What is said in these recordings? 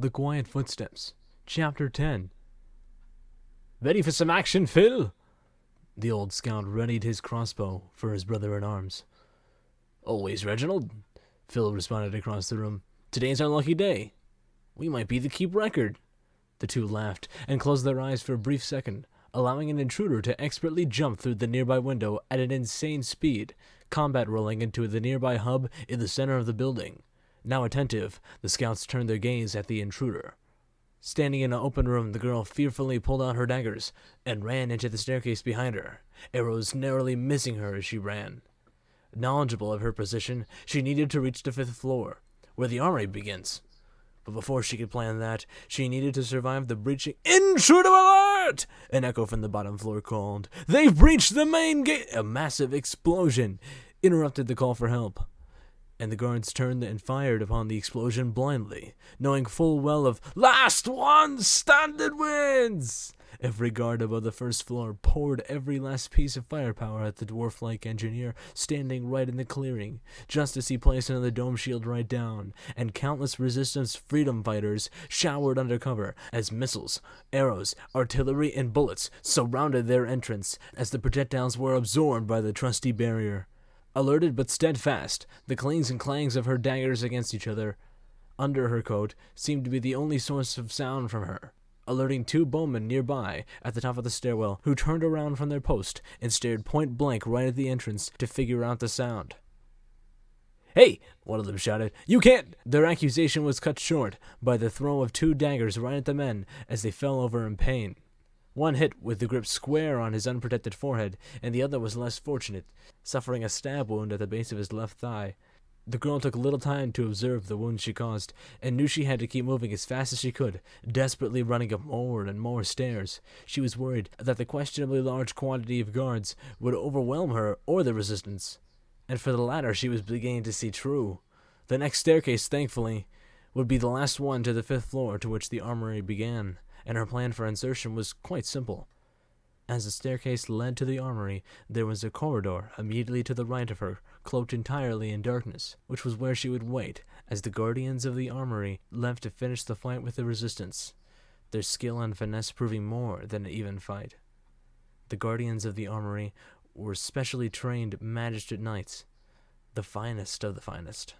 The Quiet Footsteps. Chapter 10. Ready for some action, Phil? The old scout readied his crossbow for his brother-in-arms. Always, Reginald, Phil responded across the room. Today's our lucky day. We might be the keep record. The two laughed and closed their eyes for a brief second, allowing an intruder to expertly jump through the nearby window at an insane speed, combat rolling into the nearby hub in the center of the building. Now attentive, the scouts turned their gaze at the intruder. Standing in an open room, the girl fearfully pulled out her daggers and ran into the staircase behind her, arrows narrowly missing her as she ran. Knowledgeable of her position, she needed to reach the 5th floor, where the armory begins. But before she could plan that, she needed to survive the breaching— Intruder alert! An echo from the bottom floor called. They've breached the main gate! A massive explosion interrupted the call for help, and the guards turned and fired upon the explosion blindly, knowing full well of last one standing wins. Every guard above the 1st floor poured every last piece of firepower at the dwarf-like engineer standing right in the clearing, just as he placed another dome shield right down, and countless resistance freedom fighters showered under cover as missiles, arrows, artillery, and bullets surrounded their entrance as the projectiles were absorbed by the trusty barrier. Alerted but steadfast, the clings and clangs of her daggers against each other under her coat seemed to be the only source of sound from her, alerting two bowmen nearby at the top of the stairwell who turned around from their post and stared point blank right at the entrance to figure out the sound. Hey! One of them shouted. You can't! Their accusation was cut short by the throw of two daggers right at the men as they fell over in pain. One hit with the grip square on his unprotected forehead, and the other was less fortunate, suffering a stab wound at the base of his left thigh. The girl took little time to observe the wound she caused, and knew she had to keep moving as fast as she could, desperately running up more and more stairs. She was worried that the questionably large quantity of guards would overwhelm her or the resistance, and for the latter she was beginning to see true. The next staircase, thankfully, would be the last one to the 5th floor to which the armory began, and her plan for insertion was quite simple. As the staircase led to the armory, there was a corridor immediately to the right of her, cloaked entirely in darkness, which was where she would wait as the guardians of the armory left to finish the fight with the resistance, their skill and finesse proving more than an even fight. The guardians of the armory were specially trained magistrate knights, the finest of the finest.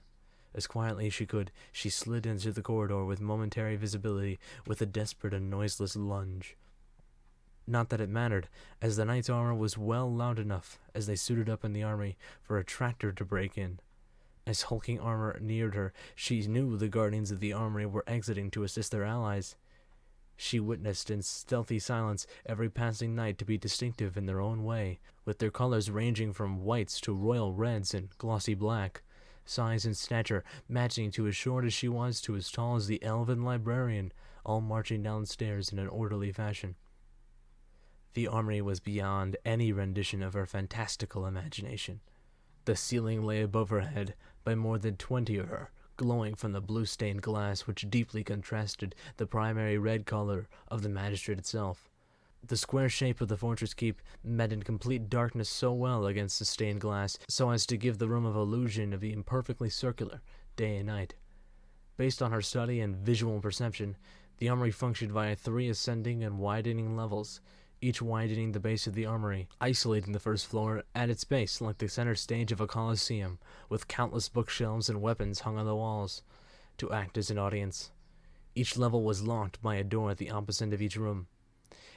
As quietly as she could, she slid into the corridor with momentary visibility with a desperate and noiseless lunge. Not that it mattered, as the knight's armor was well loud enough as they suited up in the army for a tractor to break in. As hulking armor neared her, she knew the guardians of the armory were exiting to assist their allies. She witnessed in stealthy silence every passing knight to be distinctive in their own way, with their colors ranging from whites to royal reds and glossy black, size and stature matching to as short as she was to as tall as the elven librarian, all marching downstairs in an orderly fashion. The armory was beyond any rendition of her fantastical imagination. The ceiling lay above her head by more than 20 of her, glowing from the blue-stained glass which deeply contrasted the primary red color of the magistrate itself. The square shape of the fortress keep met in complete darkness so well against the stained glass so as to give the room an illusion of being perfectly circular, day and night. Based on her study and visual perception, the armory functioned via 3 ascending and widening levels, each widening the base of the armory, isolating the 1st floor at its base like the center stage of a coliseum, with countless bookshelves and weapons hung on the walls to act as an audience. Each level was locked by a door at the opposite end of each room.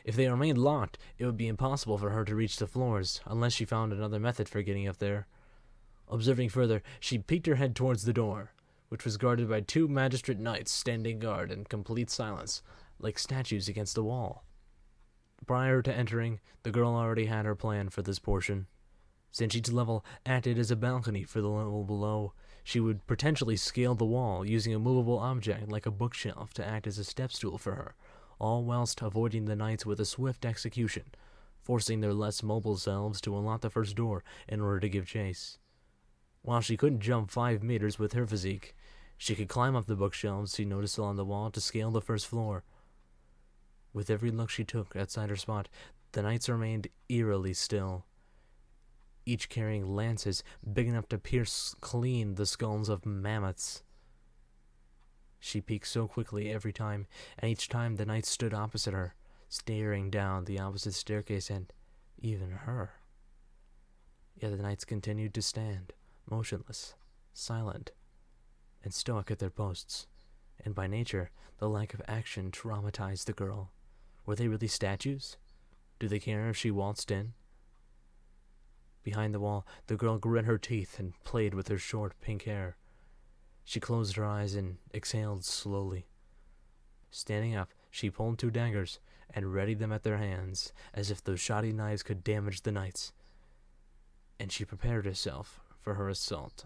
If they remained locked, it would be impossible for her to reach the floors, unless she found another method for getting up there. Observing further, she peeked her head towards the door, which was guarded by 2 magistrate knights standing guard in complete silence, like statues against the wall. Prior to entering, the girl already had her plan for this portion. Since each level acted as a balcony for the level below, she would potentially scale the wall using a movable object like a bookshelf to act as a step stool for her, all whilst avoiding the knights with a swift execution, forcing their less mobile selves to unlock the 1st door in order to give chase. While she couldn't jump 5 meters with her physique, she could climb up the bookshelves she noticed along the wall to scale the 1st floor. With every look she took outside her spot, the knights remained eerily still, each carrying lances big enough to pierce clean the skulls of mammoths. She peeked so quickly every time, and each time the knights stood opposite her, staring down the opposite staircase and even her. Yet the knights continued to stand, motionless, silent, and stoic at their posts. And by nature, the lack of action traumatized the girl. Were they really statues? Do they care if she waltzed in? Behind the wall, the girl grit her teeth and played with her short pink hair. She closed her eyes and exhaled slowly. Standing up, she pulled 2 daggers and readied them at their hands, as if those shoddy knives could damage the knights. And she prepared herself for her assault.